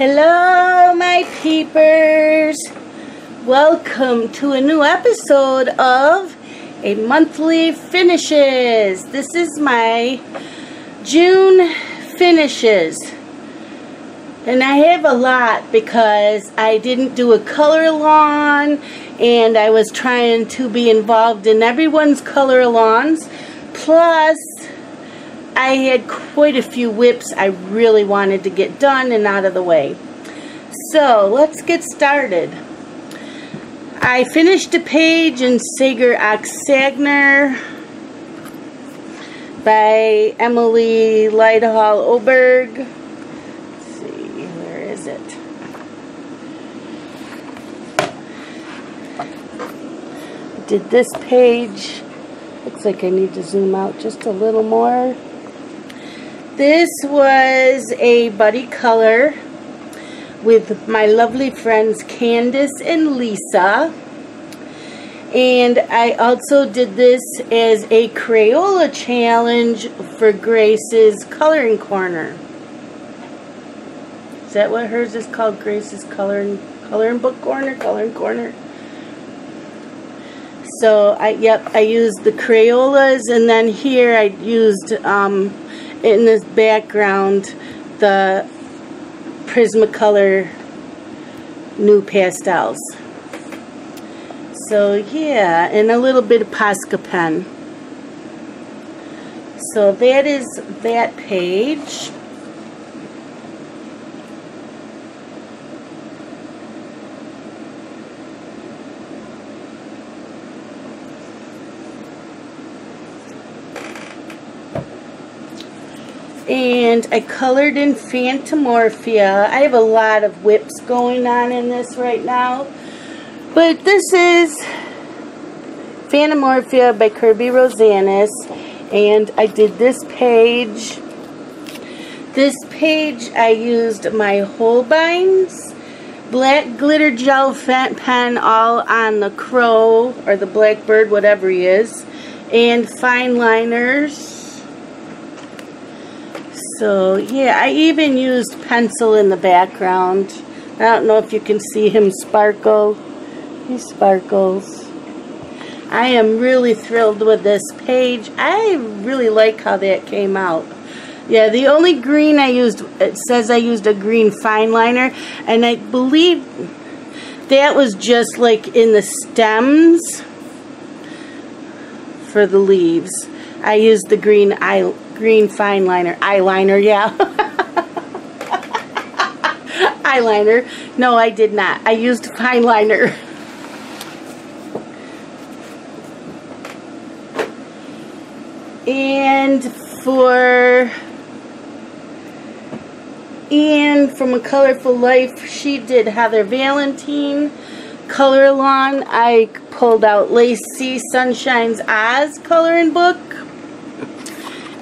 Hello, my peepers. Welcome to a new episode of A Monthly Finishes. This is my June finishes. And I have a lot because I didn't do a color along and I was trying to be involved in everyone's color alongs. Plus, I had quite a few whips I really wanted to get done and out of the way. So, let's get started. I finished a page in Sager Oxagner by Emily Lighthill Oberg. Let's see, where is it? I did this page. Looks like I need to zoom out just a little more. This was a buddy color with my lovely friends Candace and Lisa. And I also did this as a Crayola challenge for Grace's Coloring Corner. Is that what hers is called? Grace's Coloring Book Corner? Coloring Corner? So, I used the Crayolas, and then here I used, in this background, the Prismacolor New Pastels. So, yeah, and a little bit of Posca pen. So, that is that page. And I colored in Phantomorphia. I have a lot of whips going on in this right now. But this is Phantomorphia by Kirby Rosanis. And I did this page. This page I used my Holbein's black glitter gel pen all on the crow or the blackbird, whatever he is. And fine liners. So, yeah, I even used pencil in the background. I don't know if you can see him sparkle. He sparkles. I am really thrilled with this page. I really like how that came out. Yeah, the only green I used, it says I used a green fine liner, and I believe that was just like in the stems for the leaves. I used the green fine liner. Eyeliner, yeah. Eyeliner. No, I did not. I used fine liner. And from A Colorful Life, she did Heather Valentine color along. I pulled out Lacey Sunshine's Oz coloring book.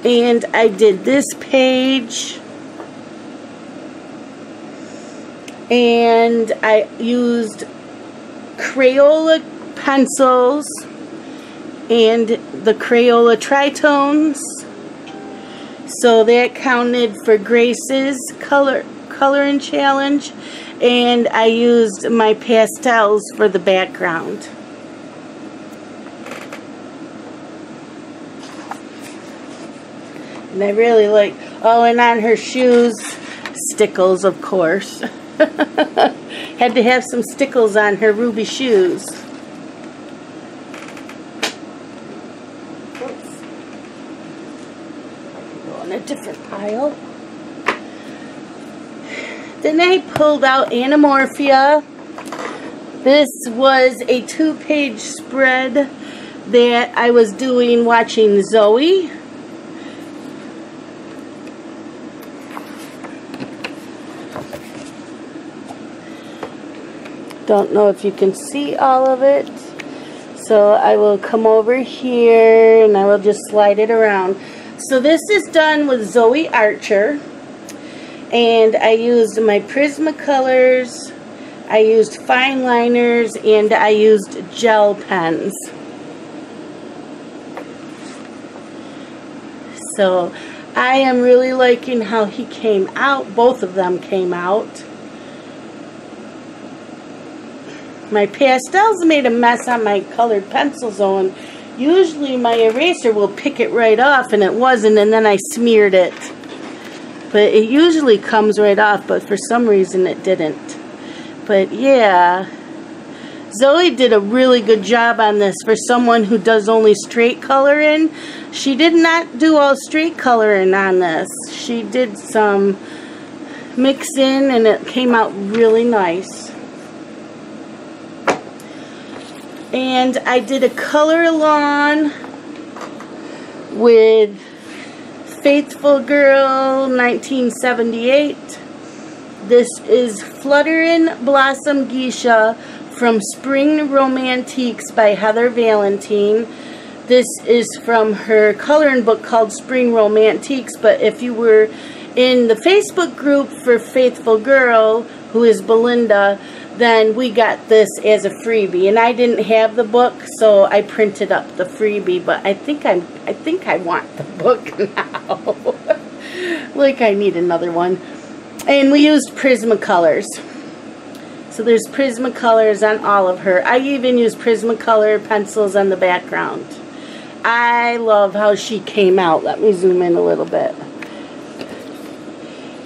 And I did this page, and I used Crayola pencils and the Crayola Tritones, so that counted for Grace's coloring challenge, and I used my pastels for the background. And I really like, oh, and on her shoes, stickles, of course. Had to have some stickles on her ruby shoes. Oops. I can go on a different pile. Then I pulled out Anamorphia. This was a 2-page spread that I was doing watching Zoe. Don't know if you can see all of it, so I will come over here and I will just slide it around. So this is done with Zoe Archer, and I used my Prismacolors, I used fine liners, and I used gel pens. So I am really liking how he came out. Both of them came out. My pastels made a mess on my colored pencil zone. Usually my eraser will pick it right off, and it wasn't, and then I smeared it. But it usually comes right off, but for some reason it didn't. But yeah, Zoe did a really good job on this for someone who does only straight coloring. She did not do all straight coloring on this. She did some mixing, and it came out really nice. And I did a color along with Faithful Girl 1978. This is Flutterin' Blossom Geisha from Spring Romantiques by Heather Valentine. This is from her coloring book called Spring Romantiques, but if you were in the Facebook group for Faithful Girl, who is Belinda, then we got this as a freebie, and I didn't have the book, so I printed up the freebie. But I think I want the book now. Like I need another one. And we used Prismacolors. So there's Prismacolors on all of her. I even used Prismacolor pencils on the background. I love how she came out. Let me zoom in a little bit.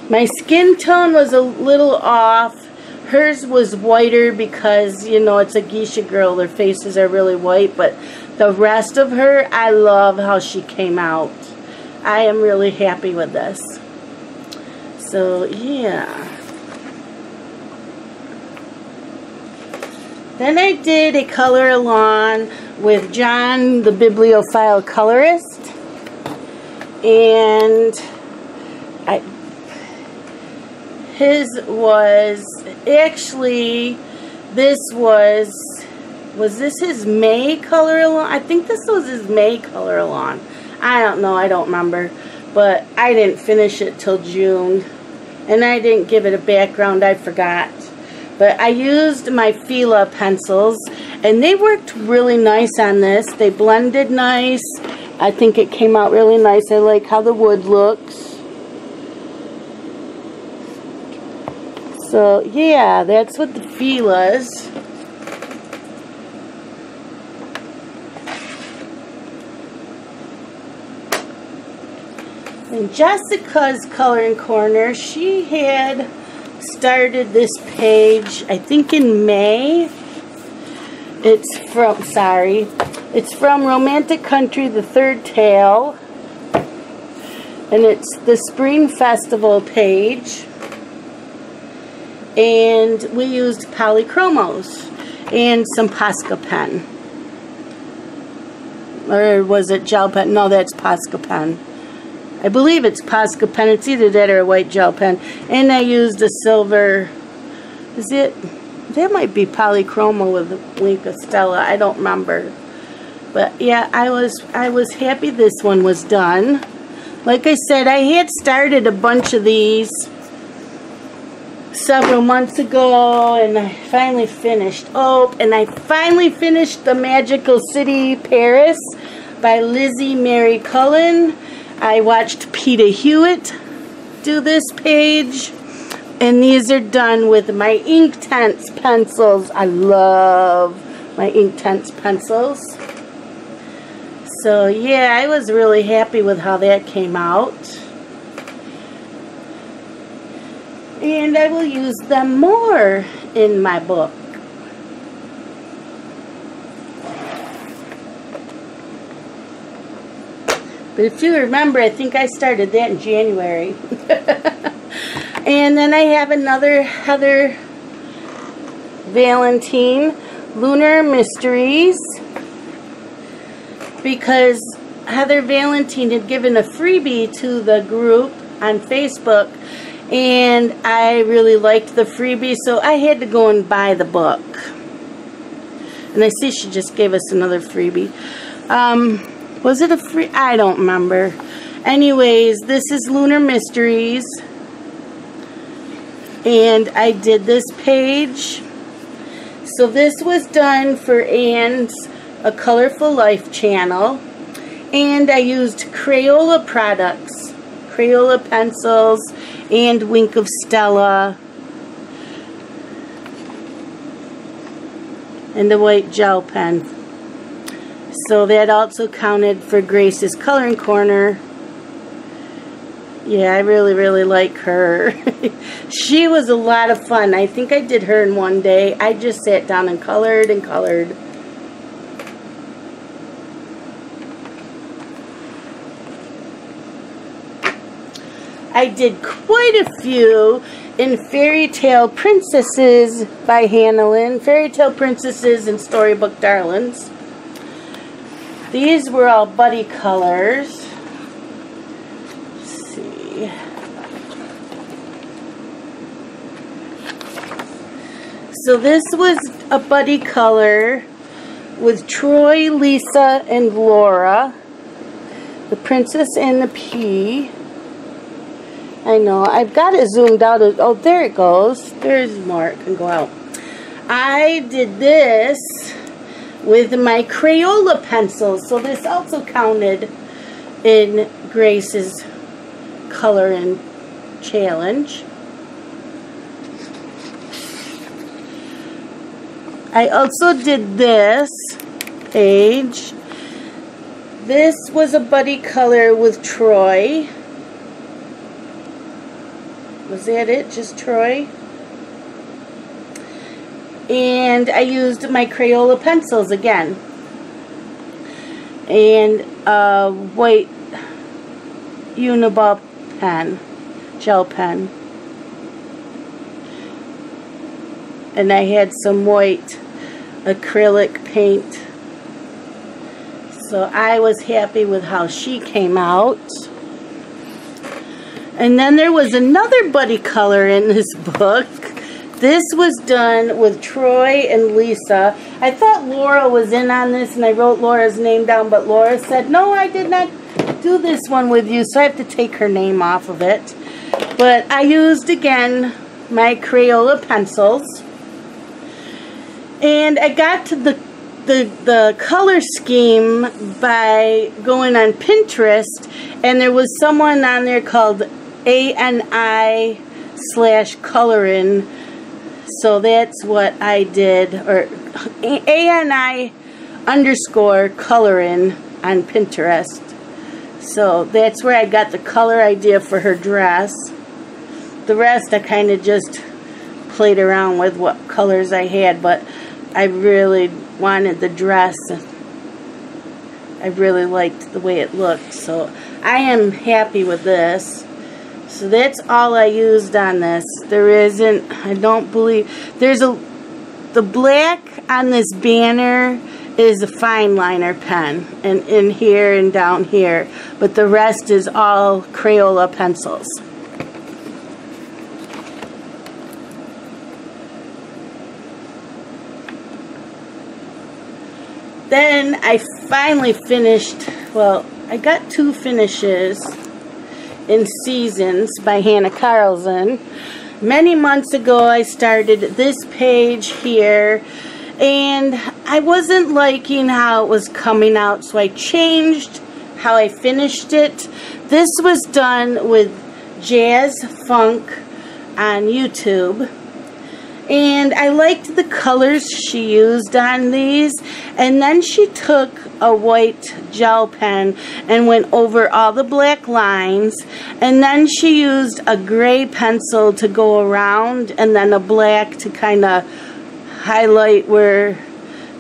My skin tone was a little off. Hers was whiter because, you know, it's a geisha girl. Their faces are really white. But the rest of her, I love how she came out. I am really happy with this. So, yeah. Then I did a color along with John, the Bibliophile colorist. And his was actually, this was this his May color along? I think this was his May color along. I don't know, I don't remember. But I didn't finish it till June. And I didn't give it a background, I forgot. But I used my Fila pencils, and they worked really nice on this. They blended nice. I think it came out really nice. I like how the wood looks. So, yeah, that's what the Fila's. And Jessica's Coloring Corner, she had started this page, I think in May. It's from Romantic Country, The Third Tale. And it's the Spring Festival page. And we used Polychromos and some Posca pen. Or was it gel pen? No, that's Posca pen. I believe it's Posca pen. It's either that or a white gel pen. And I used a silver, that might be Polychromo with Wink of Stella. I don't remember. But yeah, I was happy this one was done. Like I said, I had started a bunch of these several months ago, and I finally finished. Oh, and I finally finished The Magical City Paris by Lizzie Mary Cullen. I watched Peter Hewitt do this page, and these are done with my Inktense pencils. I love my Inktense pencils. So yeah, I was really happy with how that came out. And I will use them more in my book. But if you remember, I think I started that in January. And then I have another Heather Valentine Lunar Mysteries, because Heather Valentine had given a freebie to the group on Facebook, and I really liked the freebie, so I had to go and buy the book. And I see she just gave us another freebie. Was it a free? I don't remember. Anyways, this is Lunar Mysteries. And I did this page. So this was done for Anne's A Colorful Life channel. And I used Crayola products. Crayola pencils and Wink of Stella. and the white gel pen. So that also counted for Grace's coloring corner. Yeah, I really like her. She was a lot of fun. I think I did her in one day. I just sat down and colored and colored. I did quite a few in Fairy Tale Princesses by Hannah Lynn. Fairy Tale Princesses and Storybook Darlings. These were all buddy colors. Let's see. So this was a buddy color with Troy, Lisa, and Laura. The Princess and the Pea. I know, I've got it zoomed out. Oh, there it goes. There's more. It can go out. I did this with my Crayola pencils. So this also counted in Grace's coloring challenge. I also did this page. This was a buddy color with Troy. Was that it? Just Troy? And I used my Crayola pencils again. And a white Uniball pen, gel pen. And I had some white acrylic paint. So I was happy with how she came out. And then there was another buddy color in this book. This was done with Troy and Lisa. I thought Laura was in on this, and I wrote Laura's name down, but Laura said, no, I did not do this one with you, so I have to take her name off of it. But I used, again, my Crayola pencils. And I got to the color scheme by going on Pinterest, and there was someone on there called ANI/colorin. So that's what I did, or ANI_colorin on Pinterest. So that's where I got the color idea for her dress. The rest I kind of just played around with what colors I had, but I really wanted the dress. I really liked the way it looked, so I am happy with this. So that's all I used on this. There isn't, I don't believe, the black on this banner is a fine liner pen, and in here and down here, but the rest is all Crayola pencils. Then I finally finished, well, I got 2 finishes in Seasons by Hannah Carlson. Many months ago I started this page here, and I wasn't liking how it was coming out, so I changed how I finished it. This was done with Jazz Funk on YouTube. And I liked the colors she used on these. And then she took a white gel pen and went over all the black lines. And then she used a gray pencil to go around, and then a black to kind of highlight where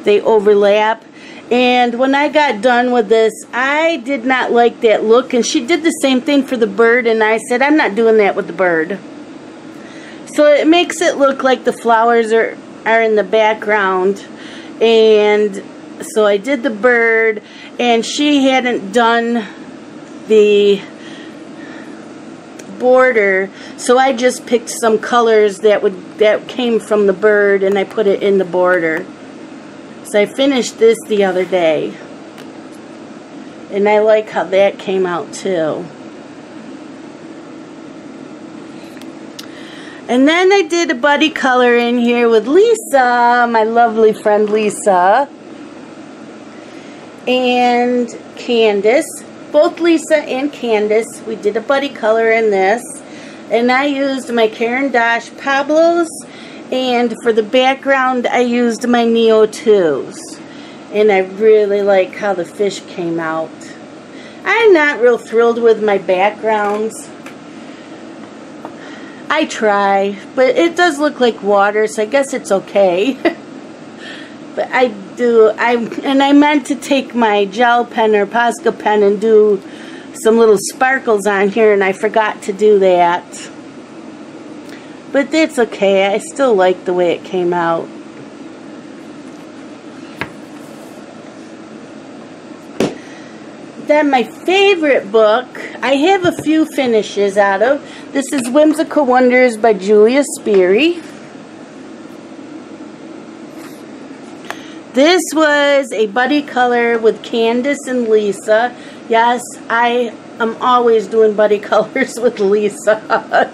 they overlap. And when I got done with this, I did not like that look. And she did the same thing for the bird, and I said, I'm not doing that with the bird. So it makes it look like the flowers are in the background. And so I did the bird, and she hadn't done the border, so I just picked some colors that came from the bird, and I put it in the border. So I finished this the other day, and I like how that came out too. And then I did a buddy color in here with Lisa, my lovely friend Lisa, and Candace. Both Lisa and Candace, we did a buddy color in this. And I used my Caran d'Ache Pablos And for the background, I used my Neo 2s. And I really like how the fish came out. I'm not real thrilled with my backgrounds. I try, but it does look like water, so I guess it's okay. But I meant to take my gel pen or Posca pen and do some little sparkles on here, and I forgot to do that. But that's okay, I still like the way it came out. Then my favorite book, I have a few finishes out of. This is Whimsical Wonders by Julia Sperry. This was a buddy color with Candace and Lisa. Yes, I am always doing buddy colors with Lisa.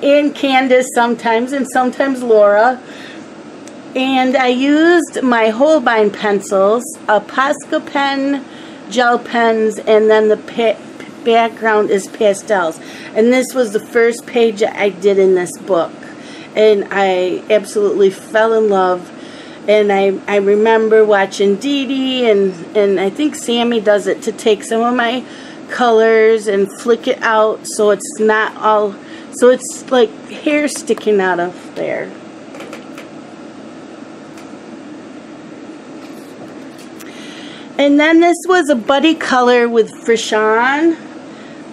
And Candace sometimes, and sometimes Laura. And I used my Holbein pencils, a Posca pen, gel pens, and then the background is pastels. And this was the first page I did in this book. And I absolutely fell in love. And I remember watching Dee Dee, and I think Sammy does it, to take some of my colors and flick it out so it's not all, so it's like hair sticking out of there. And then this was a buddy color with Frishon.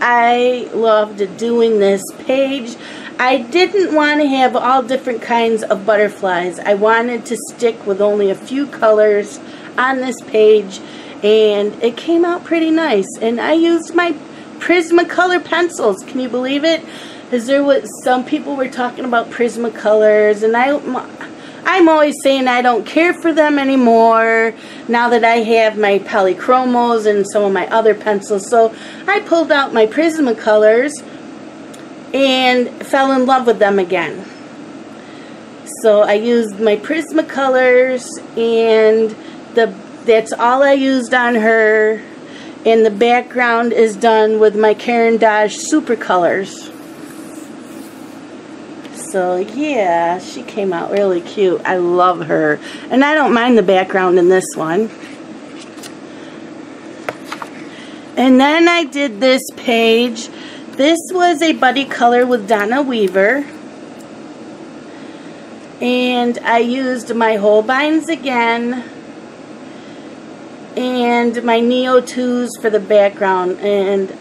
I loved doing this page. I didn't want to have all different kinds of butterflies. I wanted to stick with only a few colors on this page, and it came out pretty nice. And I used my Prismacolor pencils. Can you believe it? Because there was, some people were talking about Prismacolors, and I'm always saying I don't care for them anymore now that I have my Polychromos and some of my other pencils. So I pulled out my Prismacolors and fell in love with them again. So I used my Prismacolors, and that's all I used on her. And the background is done with my Caran d'Ache Super Colors. So yeah, she came out really cute. I love her. And I don't mind the background in this one. And then I did this page. This was a buddy color with Donna Weaver. And I used my Holbeins again. And my Neo 2s for the background. And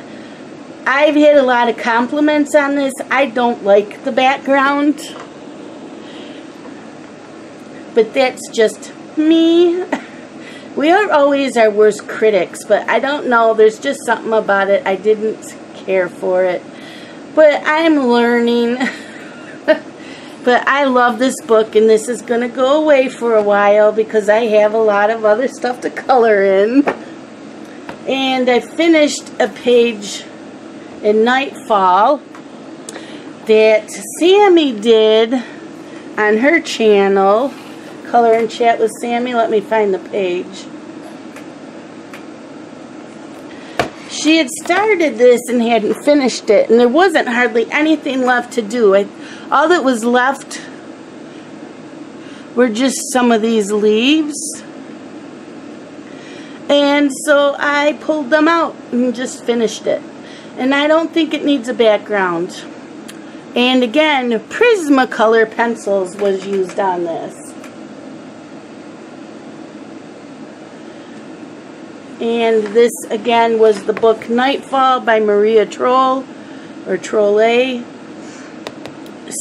I've had a lot of compliments on this. I don't like the background, but that's just me. We are always our worst critics, but I don't know, there's just something about it. I didn't care for it, but I'm learning. But I love this book, and this is going to go away for a while because I have a lot of other stuff to color in. And I finished a page in Nightfall that Sammy did on her channel, Color and Chat with Sammy. Let me find the page. She had started this and hadn't finished it, and there wasn't hardly anything left to do. All that was left were just some of these leaves. And so I pulled them out and just finished it. And I don't think it needs a background. And again, Prismacolor pencils was used on this. And this again was the book Nightfall by Maria Troll, or Trolle.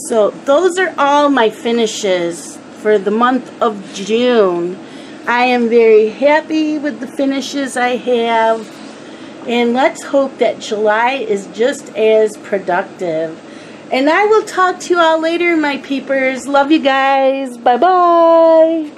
So those are all my finishes for the month of June. I am very happy with the finishes I have. And let's hope that July is just as productive. And I will talk to you all later, my peepers. Love you guys. Bye-bye.